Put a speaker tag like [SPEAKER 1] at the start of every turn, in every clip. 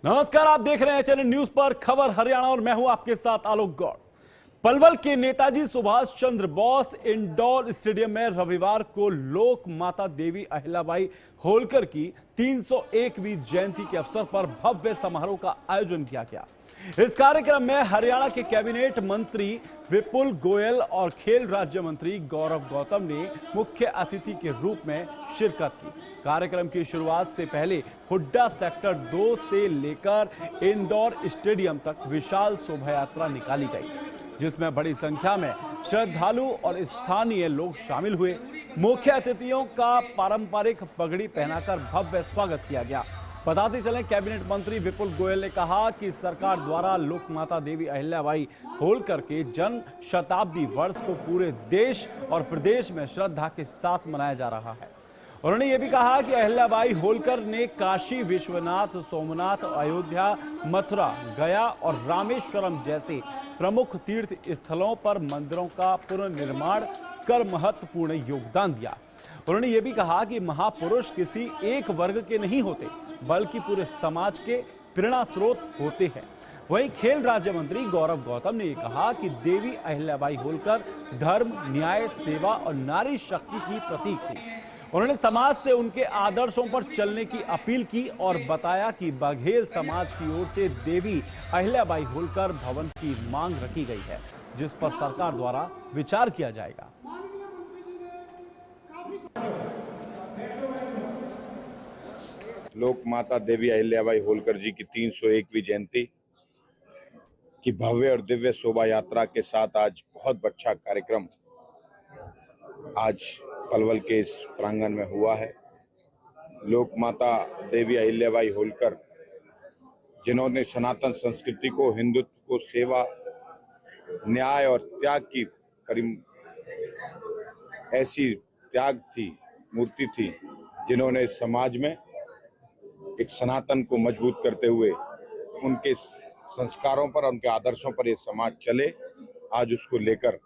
[SPEAKER 1] नमस्कार, आप देख रहे हैं चैनल न्यूज पर खबर हरियाणा और मैं हूं आपके साथ आलोक गौड़। पलवल के नेताजी सुभाष चंद्र बोस इंडोर स्टेडियम में रविवार को लोक माता देवी अहिल्याबाई होलकर की 301वीं जयंती के अवसर पर भव्य समारोह का आयोजन किया गया। इस कार्यक्रम में हरियाणा के कैबिनेट मंत्री विपुल गोयल और खेल राज्य मंत्री गौरव गौतम ने मुख्य अतिथि के रूप में शिरकत की। कार्यक्रम की शुरुआत से पहले हुड्डा सेक्टर 2 से लेकर इंदौर स्टेडियम तक विशाल शोभा यात्रा निकाली गई, जिसमें बड़ी संख्या में श्रद्धालु और स्थानीय लोग शामिल हुए। मुख्य अतिथियों का पारंपरिक पगड़ी पहनाकर भव्य स्वागत किया गया। बताते चलें, कैबिनेट मंत्री विपुल गोयल ने कहा कि सरकार द्वारा लोक माता देवी अहिल्याबाई होलकर के जन्म शताब्दी वर्ष को पूरे देश और प्रदेश में श्रद्धा के साथ मनाया जा रहा है। उन्होंने ये भी कहा कि अहिल्याबाई होलकर ने काशी विश्वनाथ, सोमनाथ, अयोध्या, मथुरा, गया और रामेश्वरम जैसे प्रमुख तीर्थ स्थलों पर मंदिरों का पुनर्निर्माण कर महत्वपूर्ण योगदान दिया। उन्होंने ये भी कहा कि महापुरुष किसी एक वर्ग के नहीं होते, बल्कि पूरे समाज के प्रेरणा स्रोत होते हैं। वहीं खेल राज्य मंत्री गौरव गौतम ने कहा कि देवी अहिल्याबाई होलकर धर्म, न्याय, सेवा और नारी शक्ति की प्रतीक थी। उन्होंने समाज से उनके आदर्शों पर चलने की अपील की और बताया कि बघेल समाज की ओर से देवी अहिल्याबाई होलकर भवन की मांग रखी गई है, जिस पर सरकार द्वारा विचार किया जाएगा।
[SPEAKER 2] लोक माता देवी अहिल्याबाई होलकर जी की 301वीं जयंती की भव्य और दिव्य शोभा यात्रा के साथ आज बहुत अच्छा कार्यक्रम आज पलवल के इस प्रांगण में हुआ है। लोक माता देवी अहिल्याबाई होलकर, जिन्होंने सनातन संस्कृति को, हिंदुत्व को, सेवा, न्याय और त्याग की ऐसी त्याग थी, मूर्ति थी, जिन्होंने समाज में एक सनातन को मजबूत करते हुए उनके संस्कारों पर, उनके आदर्शों पर ये समाज चले। आज उसको लेकर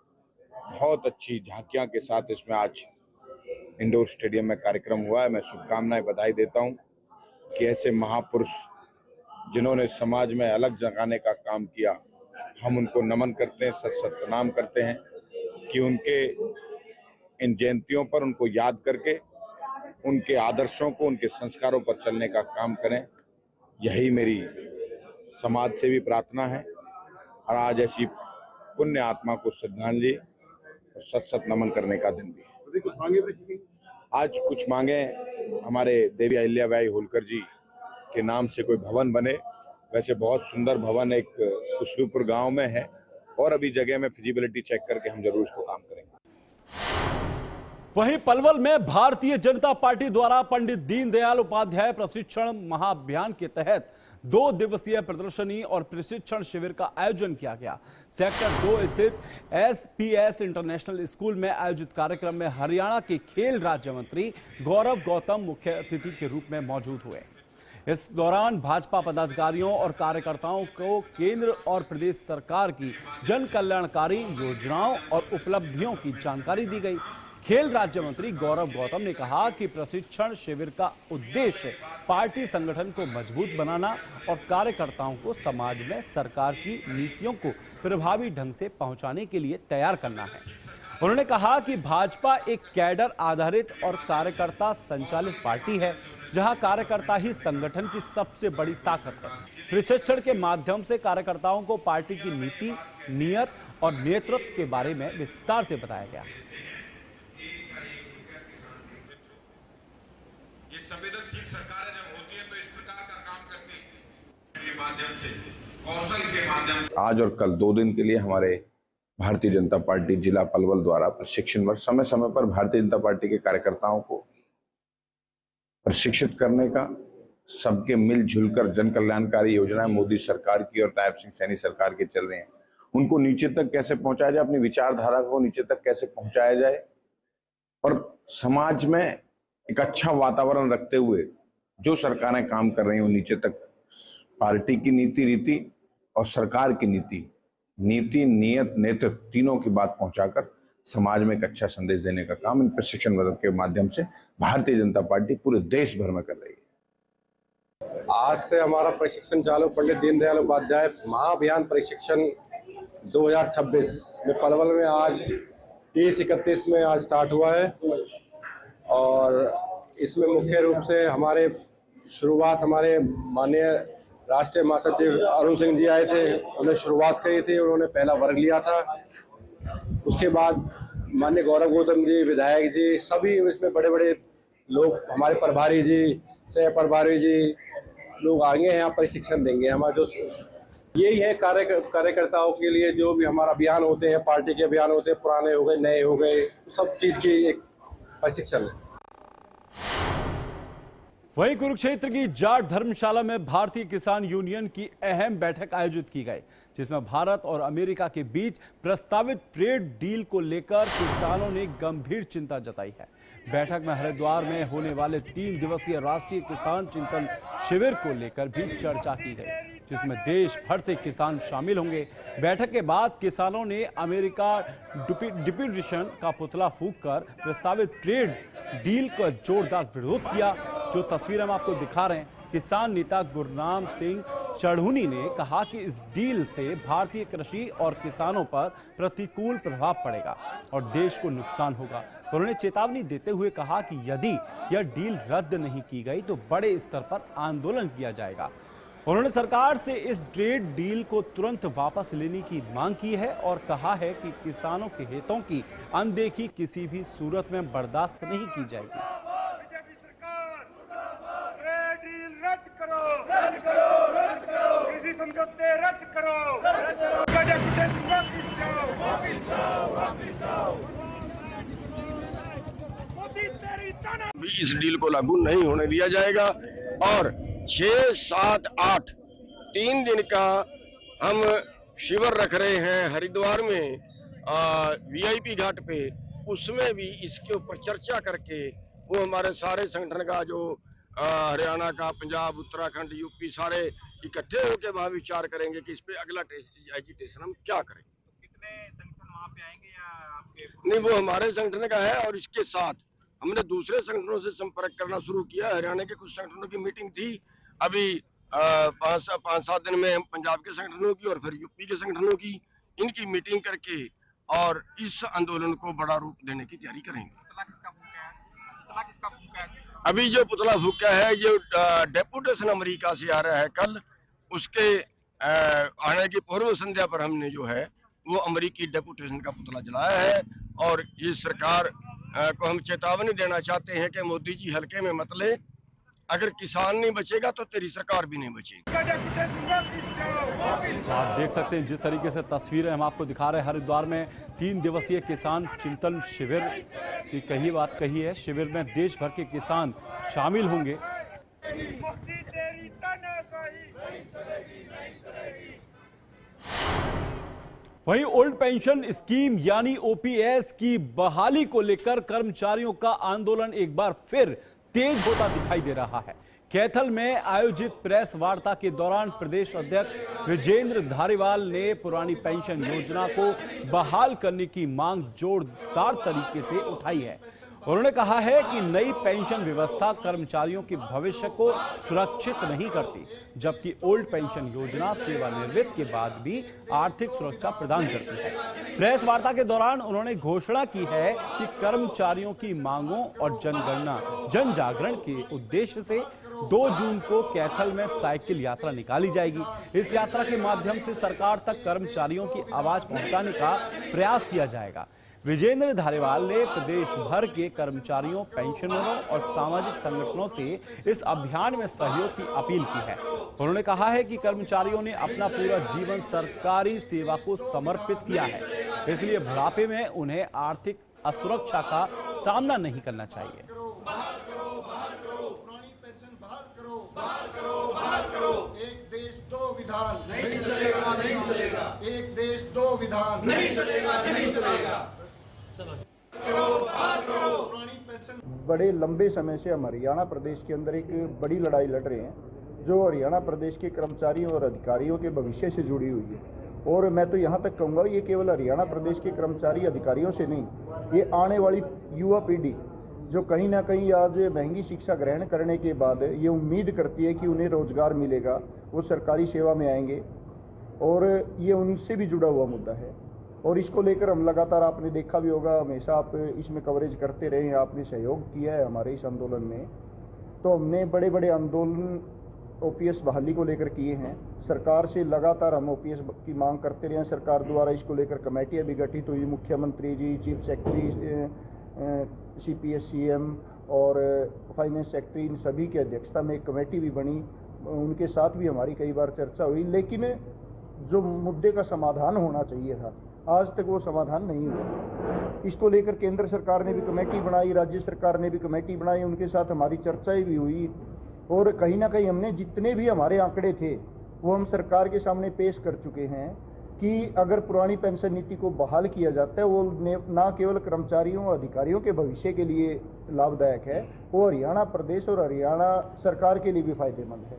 [SPEAKER 2] बहुत अच्छी झांकियां के साथ इसमें आज इंडोर स्टेडियम में कार्यक्रम हुआ है। मैं शुभकामनाएं, बधाई देता हूं कि ऐसे महापुरुष जिन्होंने समाज में अलग जगाने का काम किया, हम उनको नमन करते हैं, सत सत प्रणाम करते हैं कि उनके इन जयंतियों पर उनको याद करके उनके आदर्शों को, उनके संस्कारों पर चलने का काम करें। यही मेरी समाज से भी प्रार्थना है और आज ऐसी पुण्य आत्मा को श्रद्धांजलि और सत सत नमन करने का दिन भी है। आज कुछ मांगे हमारे देवी अहिल्याबाई होलकर जी के नाम से कोई भवन बने। वैसे बहुत सुंदर भवन एक खुशरूपुर गांव में है और अभी जगह में फिजिबिलिटी चेक करके हम जरूर इसको काम करेंगे।
[SPEAKER 1] वहीं पलवल में भारतीय जनता पार्टी द्वारा पंडित दीनदयाल उपाध्याय प्रशिक्षण महाअभियान के तहत 2 दिवसीय प्रदर्शनी और प्रशिक्षण शिविर का आयोजन किया गया। सेक्टर 2 स्थित SPS इंटरनेशनल स्कूल में आयोजित कार्यक्रम में हरियाणा के खेल राज्य मंत्री गौरव गौतम मुख्य अतिथि के रूप में मौजूद हुए। इस दौरान भाजपा पदाधिकारियों और कार्यकर्ताओं को केंद्र और प्रदेश सरकार की जन कल्याणकारी योजनाओं और उपलब्धियों की जानकारी दी गई। खेल राज्य मंत्री गौरव गौतम ने कहा कि प्रशिक्षण शिविर का उद्देश्य पार्टी संगठन को मजबूत बनाना और कार्यकर्ताओं को समाज में सरकार की नीतियों को प्रभावी ढंग से पहुंचाने के लिए तैयार करना है। उन्होंने कहा कि भाजपा एक कैडर आधारित और कार्यकर्ता संचालित पार्टी है, जहां कार्यकर्ता ही संगठन की सबसे बड़ी ताकत है। प्रशिक्षण के माध्यम से कार्यकर्ताओं को पार्टी की नीति, नियत और नेतृत्व के बारे में विस्तार से बताया गया।
[SPEAKER 3] ये संवेदनशील सरकारें जब होती है तो इस प्रकार का काम करती है के माध्यम से, कौशल के माध्यम से।
[SPEAKER 2] आज और कल 2 दिन के लिए हमारे भारतीय जनता पार्टी जिला पलवल द्वारा प्रशिक्षण वर्ग समय समय पर भारतीय जनता पार्टी के कार्यकर्ताओं को प्रशिक्षित करने का, सबके मिलजुल कर जन कल्याणकारी योजनाएं मोदी सरकार की और नायब सिंह सैनी सरकार के चल रहे हैं, उनको नीचे तक कैसे पहुंचाया जाए, अपनी विचारधारा को नीचे तक कैसे पहुंचाया जाए और समाज में एक अच्छा वातावरण रखते हुए जो सरकारें काम कर रही हैं, नीचे तक पार्टी की नीति, रीति और सरकार की नीति, नियत, नेतृत्व तीनों की बात पहुंचाकर समाज में एक अच्छा संदेश देने का काम इन प्रशिक्षण वर्ग के माध्यम से भारतीय जनता पार्टी पूरे देश भर में कर रही है।
[SPEAKER 4] आज से हमारा प्रशिक्षण चालू पंडित दीनदयाल उपाध्याय महाअभियान प्रशिक्षण 2026 में पलवल में आज 30-31 में आज स्टार्ट हुआ है। और इसमें मुख्य रूप से हमारे शुरुआत हमारे माननीय राष्ट्रीय महासचिव अरुण सिंह जी आए थे, उन्होंने शुरुआत करी थी, उन्होंने पहला वर्ग लिया था। उसके बाद माननीय गौरव गौतम जी, विधायक जी, सभी इसमें बड़े बड़े लोग, हमारे प्रभारी जी, सह प्रभारी जी लोग आगे हैं, यहाँ प्रशिक्षण देंगे। हमारा जो यही है कार्यकर्ताओं के लिए जो भी हमारा अभियान होते हैं, पार्टी के अभियान होते हैं, पुराने हो गए नए हो गए, सब चीज़ की एक प्रशिक्षण है।
[SPEAKER 1] वहीं कुरुक्षेत्र की जाट धर्मशाला में भारतीय किसान यूनियन की अहम बैठक आयोजित की गई, जिसमें भारत और अमेरिका के बीच प्रस्तावित ट्रेड डील को लेकर किसानों ने गंभीर चिंता जताई है। बैठक में हरिद्वार में होने वाले 3 दिवसीय राष्ट्रीय किसान चिंतन शिविर को लेकर भी चर्चा की गई, जिसमें देश भर से किसान शामिल होंगे। बैठक के बाद किसानों ने अमेरिका डिप्यूटेशन का पुतला फूंककर प्रस्तावित ट्रेड डील का जोरदार विरोध किया। जो तस्वीर हम आपको दिखा रहे हैं, किसान नेता गुरनाम सिंह चढ़ूनी ने कहा कि इस डील से भारतीय कृषि और किसानों पर प्रतिकूल प्रभाव पड़ेगा और देश को नुकसान होगा। उन्होंने चेतावनी देते हुए कहा कि यदि यह डील रद्द नहीं की गई तो बड़े स्तर पर आंदोलन किया जाएगा। उन्होंने सरकार से इस ट्रेड डील को तुरंत वापस लेने की मांग की है और कहा है कि किसानों के हितों की अनदेखी किसी भी सूरत में बर्दाश्त नहीं की जाएगी।
[SPEAKER 5] कृषि समझौते रद्द करो,
[SPEAKER 6] इस डील को लागू नहीं होने दिया जाएगा। और 6, 7, 8 3 दिन का हम शिविर रख रहे हैं हरिद्वार में वीआईपी घाट पे, उसमें भी इसके ऊपर चर्चा करके वो हमारे सारे संगठन का जो हरियाणा का, पंजाब, उत्तराखंड, यूपी सारे इकट्ठे होकर वहाँ विचार करेंगे कि इस पे अगला एजिटेशन हम क्या करें।
[SPEAKER 5] तो कितने संगठन वहाँ पे आएंगे या आपके?
[SPEAKER 6] नहीं, वो हमारे संगठन का है और इसके साथ हमने दूसरे संगठनों से संपर्क करना शुरू किया। हरियाणा के कुछ संगठनों की मीटिंग थी अभी 5-7 दिन में, पंजाब के संगठनों की और फिर यूपी के संगठनों की, इनकी मीटिंग करके और इस आंदोलन को बड़ा रूप देने की तैयारी करेंगे। अभी जो पुतला फूका है, जो डेपुटेशन अमेरिका से आ रहा है कल, उसके आने की पूर्व संध्या पर हमने जो है वो अमेरिकी डेपुटेशन का पुतला जलाया है। और ये सरकार को हम चेतावनी देना चाहते हैं कि मोदी जी हल्के में मत ले, अगर किसान नहीं बचेगा तो तेरी सरकार भी नहीं बचेगी।
[SPEAKER 1] आप देख सकते हैं जिस तरीके से तस्वीरें हम आपको दिखा रहे हैं, हरिद्वार में 3 दिवसीय किसान चिंतन शिविर की कही बात कही है। शिविर में देश भर के किसान शामिल होंगे। वहीं ओल्ड पेंशन स्कीम यानी ओपीएस की बहाली को लेकर कर्मचारियों का आंदोलन एक बार फिर तेज होता दिखाई दे रहा है। कैथल में आयोजित प्रेस वार्ता के दौरान प्रदेश अध्यक्ष विजेंद्र धारीवाल ने पुरानी पेंशन योजना को बहाल करने की मांग जोरदार तरीके से उठाई है। उन्होंने कहा है कि नई पेंशन व्यवस्था कर्मचारियों के भविष्य को सुरक्षित नहीं करती, जबकि ओल्ड पेंशन योजना सेवानिवृत्ति के बाद भी आर्थिक सुरक्षा प्रदान करती है। प्रेस वार्ता के दौरान उन्होंने घोषणा की है कि कर्मचारियों की मांगों और जनगणना जन जागरण के उद्देश्य से 2 जून को कैथल में साइकिल यात्रा निकाली जाएगी। इस यात्रा के माध्यम से सरकार तक कर्मचारियों की आवाज पहुंचाने का प्रयास किया जाएगा। विजेंद्र धारीवाल ने प्रदेश भर के कर्मचारियों, पेंशनरों और सामाजिक संगठनों से इस अभियान में सहयोग की अपील की है। उन्होंने कहा है कि कर्मचारियों ने अपना पूरा जीवन सरकारी सेवा को समर्पित किया है, इसलिए बुढ़ापे में उन्हें आर्थिक असुरक्षा का सामना नहीं करना चाहिए।
[SPEAKER 7] एक देश 2 विधान नहीं चलेगा, नहीं चलेगा। एक देश 2 विधान नहीं चलेगा, नहीं चलेगा। बड़े लंबे समय से हम हरियाणा प्रदेश के अंदर एक बड़ी लड़ाई लड़ रहे हैं, जो हरियाणा प्रदेश के कर्मचारियों और अधिकारियों के भविष्य से जुड़ी हुई है। और मैं तो यहाँ तक कहूँगा, ये केवल हरियाणा प्रदेश के कर्मचारी अधिकारियों से नहीं, ये आने वाली युवा पीढ़ी जो कहीं ना कहीं आज महंगी शिक्षा ग्रहण करने के बाद ये उम्मीद करती है कि उन्हें रोजगार मिलेगा, वो सरकारी सेवा में आएंगे, और ये उनसे भी जुड़ा हुआ मुद्दा है। और इसको लेकर हम लगातार, आपने देखा भी होगा, हमेशा आप इसमें कवरेज करते रहे हैं, आपने सहयोग किया है हमारे इस आंदोलन में। तो हमने बड़े बड़े आंदोलन ओपीएस बहाली को लेकर किए हैं। सरकार से लगातार हम ओपीएस की मांग करते रहे हैं। सरकार द्वारा इसको लेकर कमेटियाँ भी गठित हुई, मुख्यमंत्री जी, चीफ सेक्रेटरी, CPS-CM और फाइनेंस सेक्रेटरी, इन सभी की अध्यक्षता में एक कमेटी भी बनी, उनके साथ भी हमारी कई बार चर्चा हुई। लेकिन जो मुद्दे का समाधान होना चाहिए था, आज तक वो समाधान नहीं हुआ। इसको लेकर केंद्र सरकार ने भी कमेटी बनाई, राज्य सरकार ने भी कमेटी बनाई, उनके साथ हमारी चर्चाएं भी हुई, और कहीं ना कहीं हमने जितने भी हमारे आंकड़े थे वो हम सरकार के सामने पेश कर चुके हैं कि अगर पुरानी पेंशन नीति को बहाल किया जाता है, वो न केवल कर्मचारियों और अधिकारियों के भविष्य के लिए लाभदायक है, वो हरियाणा प्रदेश और हरियाणा सरकार के लिए भी फायदेमंद है।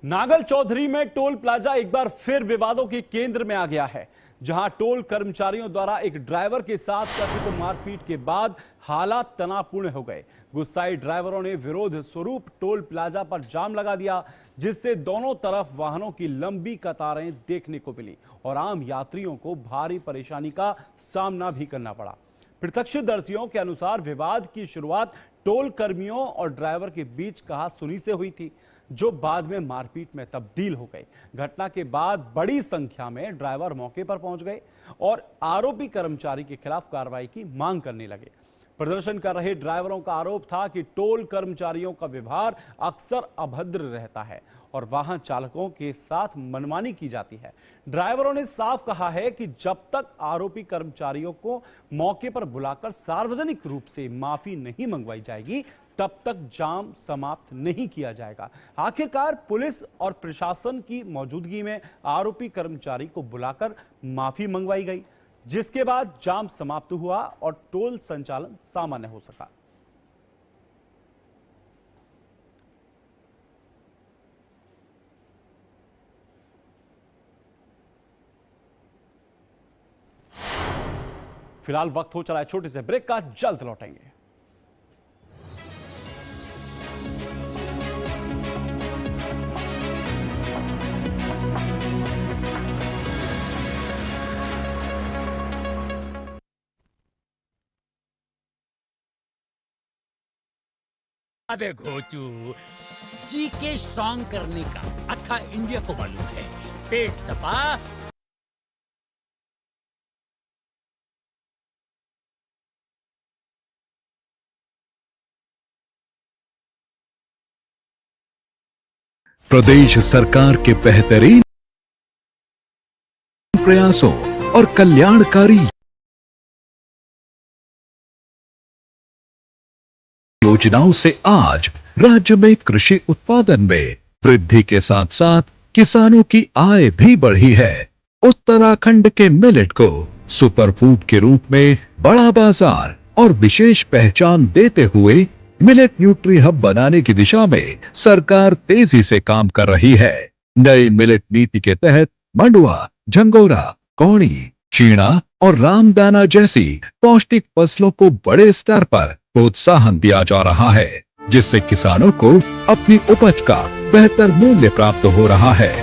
[SPEAKER 1] नागल चौधरी में टोल प्लाजा एक बार फिर विवादों के केंद्र में आ गया है, जहां टोल कर्मचारियों द्वारा एक ड्राइवर के साथ कथित मारपीट के बाद हालात तनावपूर्ण हो गए। गुस्साए ड्राइवरों ने विरोध स्वरूप टोल प्लाजा पर जाम लगा दिया, जिससे दोनों तरफ वाहनों की लंबी कतारें देखने को मिली और आम यात्रियों को भारी परेशानी का सामना भी करना पड़ा। प्रत्यक्षदर्शियों के अनुसार विवाद की शुरुआत टोल कर्मियों और ड्राइवर के बीच कहा-सुनी से हुई थी, जो बाद में मारपीट में तब्दील हो गई। घटना के बाद बड़ी संख्या में ड्राइवर मौके पर पहुंच गए और आरोपी कर्मचारी के खिलाफ कार्रवाई की मांग करने लगे। प्रदर्शन कर रहे ड्राइवरों का आरोप था कि टोल कर्मचारियों का व्यवहार अक्सर अभद्र रहता है और वाहन चालकों के साथ मनमानी की जाती है। ड्राइवरों ने साफ कहा है कि जब तक आरोपी कर्मचारियों को मौके पर बुलाकर सार्वजनिक रूप से माफी नहीं मंगवाई जाएगी, तब तक जाम समाप्त नहीं किया जाएगा। आखिरकार पुलिस और प्रशासन की मौजूदगी में आरोपी कर्मचारी को बुलाकर माफी मंगवाई गई, जिसके बाद जाम समाप्त हुआ और टोल संचालन सामान्य हो सका। फिलहाल वक्त हो चला है छोटे से ब्रेक का, जल्द लौटेंगे।
[SPEAKER 8] अबे घोचू, जी के स्ट्रॉन्ग करने का अथा इंडिया को मालूम है। पेट सपा
[SPEAKER 9] प्रदेश सरकार के बेहतरीन प्रयासों और कल्याणकारी योजनाओं से आज राज्य में कृषि उत्पादन में वृद्धि के साथ साथ किसानों की आय भी बढ़ी है। उत्तराखंड के मिलेट को सुपरफूड के रूप में बड़ा बाजार और विशेष पहचान देते हुए मिलेट न्यूट्री हब बनाने की दिशा में सरकार तेजी से काम कर रही है। नई मिलेट नीति के तहत मंडुआ, झंगोरा, कौड़ी, चीणा और रामदाना जैसी पौष्टिक फसलों को बड़े स्तर पर प्रोत्साहन दिया जा रहा है, जिससे किसानों को अपनी उपज का बेहतर मूल्य प्राप्त हो रहा है।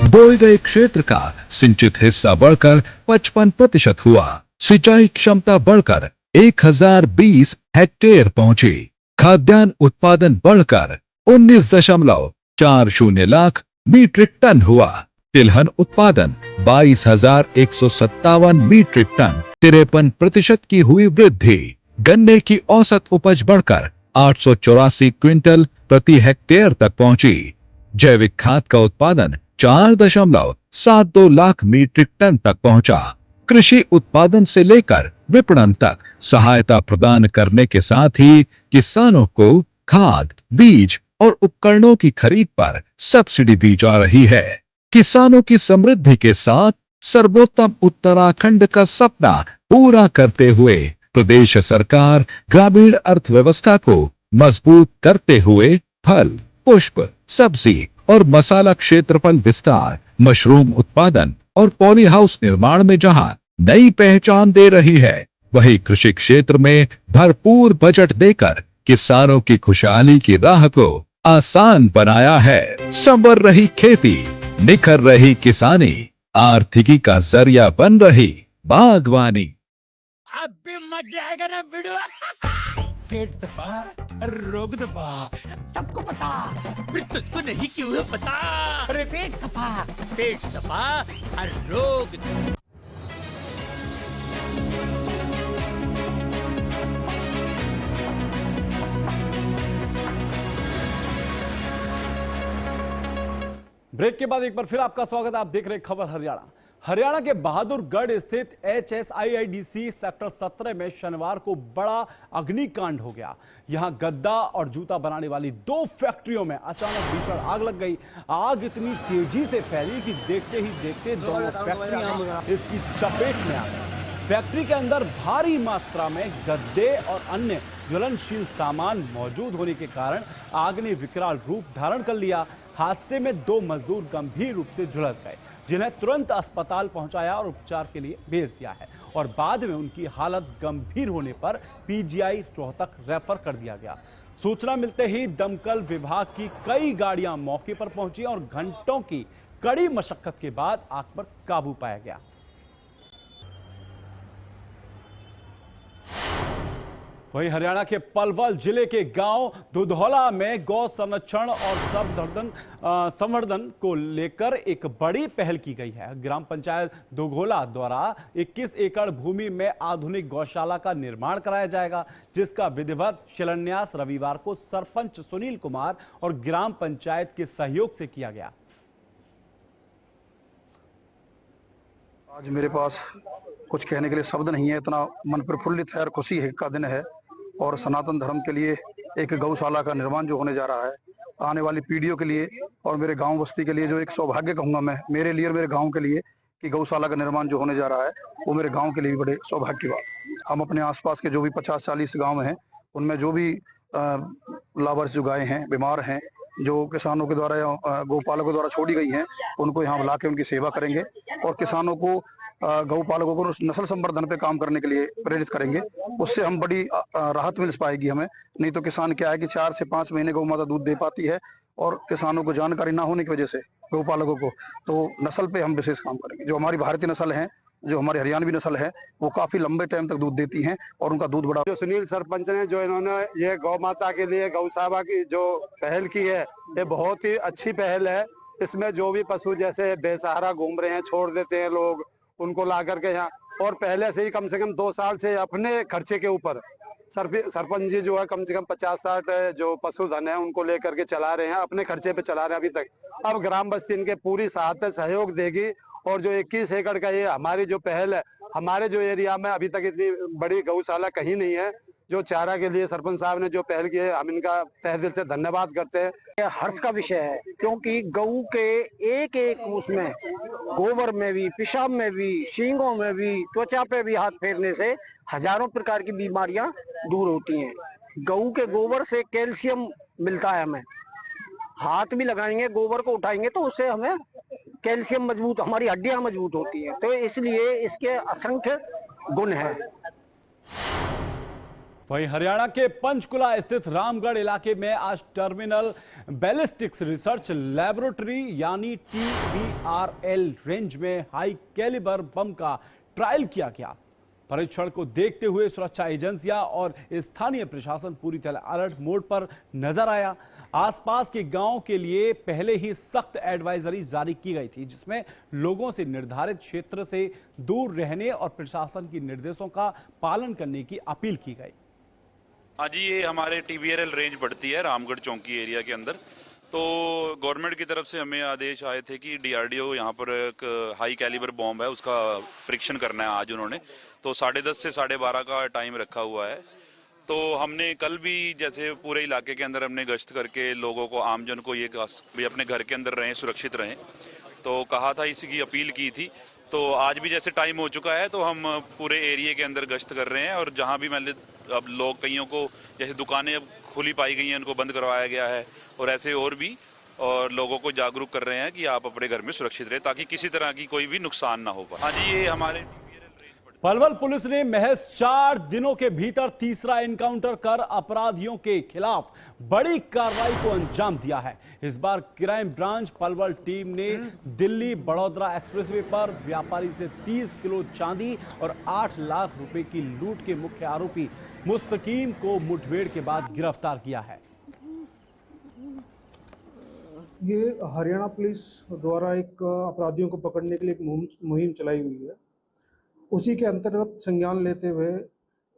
[SPEAKER 9] बोए गए क्षेत्र का सिंचित हिस्सा बढ़कर 55% हुआ। सिंचाई क्षमता बढ़कर 1020 हेक्टेयर पहुंची। खाद्यान्न उत्पादन बढ़कर 19.40 लाख मीट्रिक टन हुआ। तिलहन उत्पादन 22,157 मीट्रिक टन, 53% की हुई वृद्धि। गन्ने की औसत उपज बढ़कर 884 क्विंटल प्रति हेक्टेयर तक पहुंची। जैविक खाद का उत्पादन 4.72 लाख मीट्रिक टन तक पहुंचा। कृषि उत्पादन से लेकर विपणन तक सहायता प्रदान करने के साथ ही किसानों को खाद, बीज और उपकरणों की खरीद पर सब्सिडी दी जा रही है। किसानों की समृद्धि के साथ सर्वोत्तम उत्तराखंड का सपना पूरा करते हुए प्रदेश सरकार ग्रामीण अर्थव्यवस्था को मजबूत करते हुए फल, पुष्प, सब्जी और मसाला क्षेत्रफल विस्तार, मशरूम उत्पादन और पॉली हाउस निर्माण में जहां नई पहचान दे रही है, वही कृषि क्षेत्र में भरपूर बजट देकर किसानों की खुशहाली की राह को आसान बनाया है। संवर रही खेती, निखर रही किसानी, आर्थिकी का जरिया बन रही बागवानी।
[SPEAKER 8] अब भी मजा आएगा ना वीडियो। पेट दबा, रोग दबा, सबको पता, फिर तुझको नहीं क्यों है पता। अरे पेट सफा, हर रोग।
[SPEAKER 1] ब्रेक के बाद एक बार फिर आपका स्वागत है। आप देख रहे हैं खबर हरियाणा। हरियाणा के बहादुरगढ़ स्थित HSIIDC सेक्टर 17 में शनिवार को बड़ा अग्निकांड हो गया। यहां गद्दा और जूता बनाने वाली 2 फैक्ट्रियों में अचानक भीषण आग लग गई। आग इतनी तेजी से फैली कि देखते ही देखते दोनों फैक्ट्रियां इसकी चपेट में आ गई। फैक्ट्री के अंदर भारी मात्रा में गद्दे और अन्य ज्वलनशील सामान मौजूद होने के कारण आग ने विकराल रूप धारण कर लिया। हादसे में 2 मजदूर गंभीर रूप से झुलस गए, जिन्हें तुरंत अस्पताल पहुंचाया और उपचार के लिए भेज दिया है और बाद में उनकी हालत गंभीर होने पर PGI रोहतक रेफर कर दिया गया। सूचना मिलते ही दमकल विभाग की कई गाड़ियां मौके पर पहुंची और घंटों की कड़ी मशक्कत के बाद आग पर काबू पाया गया। वहीं हरियाणा के पलवल जिले के गांव दुधौला में गौ संरक्षण और संवर्धन को लेकर एक बड़ी पहल की गई है। ग्राम पंचायत दुधौला द्वारा 21 एकड़ भूमि में आधुनिक गौशाला का निर्माण कराया जाएगा, जिसका विधिवत शिलान्यास रविवार को सरपंच सुनील कुमार और ग्राम पंचायत के सहयोग से किया गया।
[SPEAKER 10] आज मेरे पास कुछ कहने के लिए शब्द नहीं है, इतना मन प्रफुल्लित है और खुशी का दिन है। और सनातन धर्म के लिए एक गौशाला का निर्माण जो होने जा रहा है, आने वाली पीढ़ियों के लिए और मेरे गांव बस्ती के लिए जो एक सौभाग्य कहूंगा मैं, मेरे लिए और मेरे गांव के लिए, कि गौशाला का निर्माण जो होने जा रहा है वो मेरे गांव के लिए भी बड़े सौभाग्य की बात। हम अपने आसपास के जो भी 50-40 गाँव हैं, उनमें जो भी लावारिस जो गायें हैं, बीमार हैं, जो किसानों के द्वारा या गौपालकों द्वारा छोड़ी गई हैं, उनको यहाँ बुला के उनकी सेवा करेंगे और किसानों को, गौपालकों को नस्ल संवर्धन पे काम करने के लिए प्रेरित करेंगे। उससे हम बड़ी राहत मिल पाएगी हमें। नहीं तो किसान क्या है कि 4 से 5 महीने गौ माता दूध दे पाती है और किसानों को जानकारी ना होने की वजह से, गौपालकों को, तो नस्ल पे हम विशेष काम करेंगे। जो हमारी भारतीय नस्ल है, जो हमारी हरियाणवी नस्ल है, वो काफी लंबे टाइम तक दूध देती हैं और उनका दूध बड़ा।
[SPEAKER 11] जो सुनील सरपंच ने जो इन्होंने ये गौ माता के लिए गौशाला की जो पहल की है, ये बहुत ही अच्छी पहल है। इसमें जो भी पशु जैसे बेसहारा घूम रहे हैं, छोड़ देते हैं लोग, उनको ला करके यहाँ, और पहले से ही कम से कम 2 साल से अपने खर्चे के ऊपर सरपंच जी जो है कम से कम 50-60 जो पशुधन है उनको लेकर के चला रहे हैं, अपने खर्चे पे चला रहे हैं अभी तक। अब ग्राम बस्ती इनके पूरी सहायता सहयोग देगी और जो 21 एकड़ का ये हमारी जो पहल है, हमारे जो एरिया में अभी तक इतनी बड़ी गौशाला कहीं नहीं है। जो चारा के लिए सरपंच साहब ने जो पहल की है, हम इनका तहे दिल से धन्यवाद करते हैं।
[SPEAKER 12] यह हर्ष का विषय है, क्योंकि गऊ के एक एक उसमें गोबर में भी, पेशाब में भी, सींगों में भी, त्वचा पे भी हाथ फेरने से हजारों प्रकार की बीमारियां दूर होती हैं। गऊ के गोबर से कैल्शियम मिलता है हमें। हाथ भी लगाएंगे, गोबर को उठाएंगे तो उससे हमें कैल्शियम मजबूत, हमारी हड्डियां मजबूत होती हैं। तो इसलिए इसके असंख्य गुण हैं।
[SPEAKER 1] वहीं हरियाणा के पंचकुला स्थित रामगढ़ इलाके में आज टर्मिनल बैलिस्टिक्स रिसर्च लैबोरेटरी यानी TBRL रेंज में हाई कैलिबर बम का ट्रायल किया गया। परीक्षण को देखते हुए सुरक्षा एजेंसियां और स्थानीय प्रशासन पूरी तरह अलर्ट मोड पर नजर आया। आसपास के गांव के लिए पहले ही सख्त एडवाइजरी जारी की गई थी, जिसमें लोगों से निर्धारित क्षेत्र से दूर रहने और प्रशासन की निर्देशों का पालन करने की अपील की गई।
[SPEAKER 13] हाँ जी, ये हमारे TBRL रेंज पड़ती है रामगढ़ चौकी एरिया के अंदर। तो गवर्नमेंट की तरफ से हमें आदेश आए थे कि DRDO यहाँ पर एक हाई कैलिबर बॉम्ब है, उसका परीक्षण करना है आज उन्होंने। तो 10:30 से 12:30 का टाइम रखा हुआ है। तो हमने कल भी जैसे पूरे इलाके के अंदर हमने गश्त करके लोगों को, आमजन को ये भी अपने घर के अंदर रहें, सुरक्षित रहें, तो कहा था, इसी की अपील की थी। तो आज भी जैसे टाइम हो चुका है तो हम पूरे एरिया के अंदर गश्त कर रहे हैं और जहाँ भी मैंने अब लोग, कईयों को जैसे दुकानें अब खुली पाई गई हैं उनको बंद करवाया गया है और ऐसे और भी, और लोगों को जागरूक कर रहे हैं कि आप अपने घर में सुरक्षित रहें ताकि किसी तरह की कोई भी नुकसान ना हो पाए। हाँ जी, ये हमारे
[SPEAKER 1] पलवल पुलिस ने महज 4 दिनों के भीतर तीसरा एनकाउंटर कर अपराधियों के खिलाफ बड़ी कार्रवाई को अंजाम दिया है। इस बार क्राइम ब्रांच पलवल टीम ने दिल्ली बड़ौदा एक्सप्रेसवे पर व्यापारी से 30 किलो चांदी और 8 लाख रुपए की लूट के मुख्य आरोपी मुस्तकीम को मुठभेड़ के बाद गिरफ्तार किया है।
[SPEAKER 14] ये हरियाणा पुलिस द्वारा एक अपराधियों को पकड़ने के लिए एक मुहिम चलाई हुई है। उसी के अंतर्गत संज्ञान लेते हुए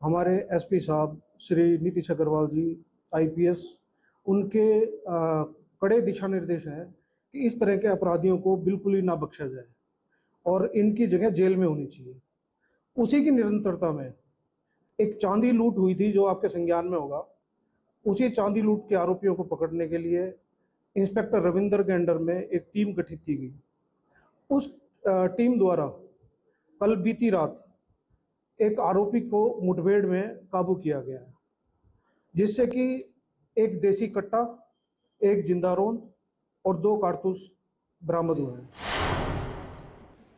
[SPEAKER 14] हमारे एसपी साहब श्री नीतीश अग्रवाल जी आईपीएस, उनके कड़े दिशा निर्देश हैं कि इस तरह के अपराधियों को बिल्कुल ही ना बख्शा जाए और इनकी जगह जेल में होनी चाहिए। उसी की निरंतरता में एक चांदी लूट हुई थी जो आपके संज्ञान में होगा। उसी चांदी लूट के आरोपियों को पकड़ने के लिए इंस्पेक्टर रविंदर के अंडर में एक टीम गठित की गई। उस टीम द्वारा कल बीती रात एक आरोपी को मुठभेड़ में काबू किया गया है, जिससे कि एक देसी कट्टा, एक जिंदा रोंद और 2 कारतूस बरामद हुए हैं।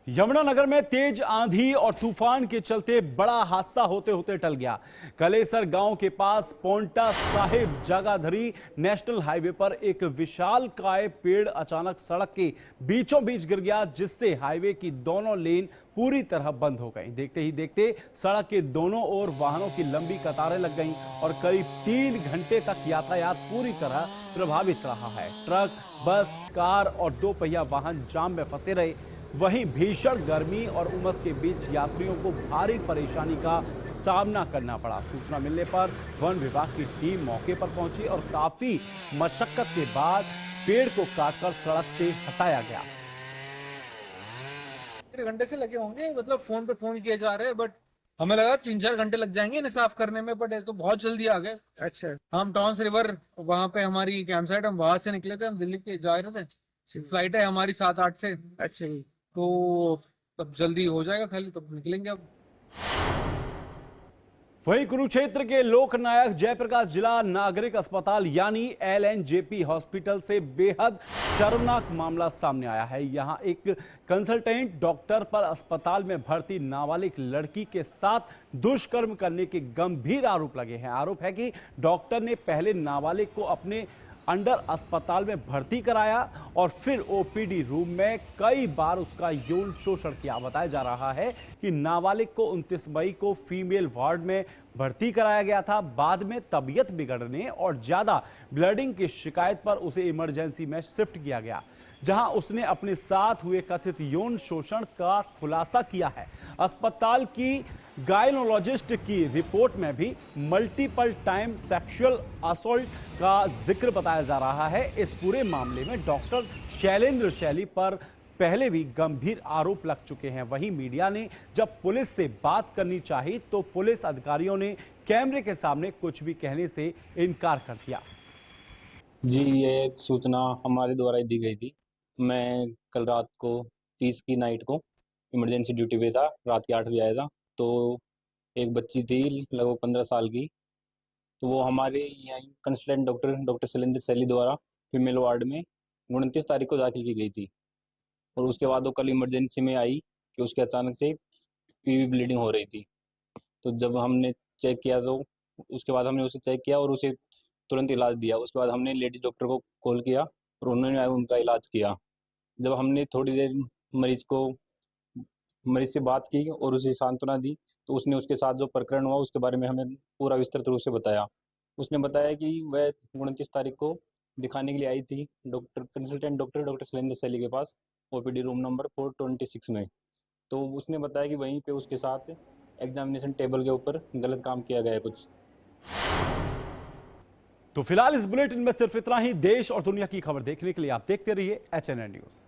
[SPEAKER 1] यमुनानगर में तेज आंधी और तूफान के चलते बड़ा हादसा होते होते टल गया। कलेसर गांव के पास पोंटा साहिब जगाधरी नेशनल हाईवे पर एक विशालकाय पेड़ अचानक सड़क के बीचों बीच गिर गया, जिससे हाईवे की दोनों लेन पूरी तरह बंद हो गई। देखते ही देखते सड़क के दोनों ओर वाहनों की लंबी कतारें लग गईं और करीब 3 घंटे तक यातायात पूरी तरह प्रभावित रहा है। ट्रक, बस, कार और 2 पहिया वाहन जाम में फंसे रहे। वहीं भीषण गर्मी और उमस के बीच यात्रियों को भारी परेशानी का सामना करना पड़ा। सूचना मिलने पर वन विभाग की टीम मौके पर पहुंची और काफी मशक्कत के बाद पेड़ को काटकर सड़क से हटाया गया।
[SPEAKER 15] 1 घंटे से लगे होंगे, मतलब फोन पे फोन किए जा रहे हैं, बट हमें लगा 3-4 घंटे लग जाएंगे इन्हें साफ करने में, बट तो बहुत जल्दी आ गए। अच्छा, हम टॉन्स रिवर वहाँ पे हमारी कैंप साइट, हम वहां से निकले थे, हम दिल्ली के जा रहे थे। फ्लाइट है हमारी 7-8 से। अच्छा, तो तब जल्दी हो जाएगा खाली, तब निकलेंगे अब।
[SPEAKER 1] वहीं कुरुक्षेत्र के लोकनायक जयप्रकाश जिला नागरिक अस्पताल यानी LNJP हॉस्पिटल से बेहद शर्मनाक मामला सामने आया है। यहां एक कंसल्टेंट डॉक्टर पर अस्पताल में भर्ती नाबालिग लड़की के साथ दुष्कर्म करने के गंभीर आरोप लगे हैं। आरोप है कि डॉक्टर ने पहले नाबालिग को अपने अंडर अस्पताल में भर्ती कराया और फिर ओपीडी रूम में कई बार उसका यौन शोषण किया। बताया जा रहा है कि नाबालिग को 29 मई को फीमेल वार्ड में भर्ती कराया गया था। बाद में तबीयत बिगड़ने और ज्यादा ब्लीडिंग की शिकायत पर उसे इमरजेंसी में शिफ्ट किया गया, जहां उसने अपने साथ हुए कथित यौन शोषण का खुलासा किया है। अस्पताल की गायनोलॉजिस्ट की रिपोर्ट में भी मल्टीपल टाइम सेक्सुअल असॉल्ट का जिक्र बताया जा रहा है। इस पूरे मामले में डॉक्टर शैलेंद्र शैली पर पहले भी गंभीर आरोप लग चुके हैं। वहीं मीडिया ने जब पुलिस से बात करनी चाही तो पुलिस अधिकारियों ने कैमरे के सामने कुछ भी कहने से इनकार कर दिया।
[SPEAKER 16] जी, ये सूचना हमारे द्वारा ही दी गई थी। मैं कल रात को 30 की नाइट को इमरजेंसी ड्यूटी पे था, रात के 8 बजे आया था। तो एक बच्ची थी लगभग 15 साल की, तो वो हमारे यहाँ कंसल्टेंट डॉक्टर शैलेंद्र शैली द्वारा फीमेल वार्ड में 29 तारीख को दाखिल की गई थी। और उसके बाद वो कल इमरजेंसी में आई कि उसके अचानक से पीवी ब्लीडिंग हो रही थी। तो जब हमने चेक किया तो उसके बाद हमने उसे चेक किया और उसे तुरंत इलाज दिया। उसके बाद हमने लेडीज डॉक्टर को कॉल किया और उन्होंने उनका इलाज किया। जब हमने थोड़ी देर मरीज से बात की और उसे सांत्वना दी तो उसने उसके साथ जो प्रकरण हुआ उसके बारे में हमें पूरा विस्तृत रूप से बताया। उसने बताया कि वह 29 तारीख को दिखाने के लिए आई थी कंसल्टेंट डॉक्टर शैलेंद्र शैली के पास ओपीडी रूम नंबर 426 में। तो उसने बताया कि वहीं पे उसके साथ एग्जामिनेशन टेबल के ऊपर गलत काम किया गया है कुछ।
[SPEAKER 1] तो फिलहाल इस बुलेटिन में सिर्फ इतना ही। देश और दुनिया की खबर देखने के लिए आप देखते रहिए HNN न्यूज़।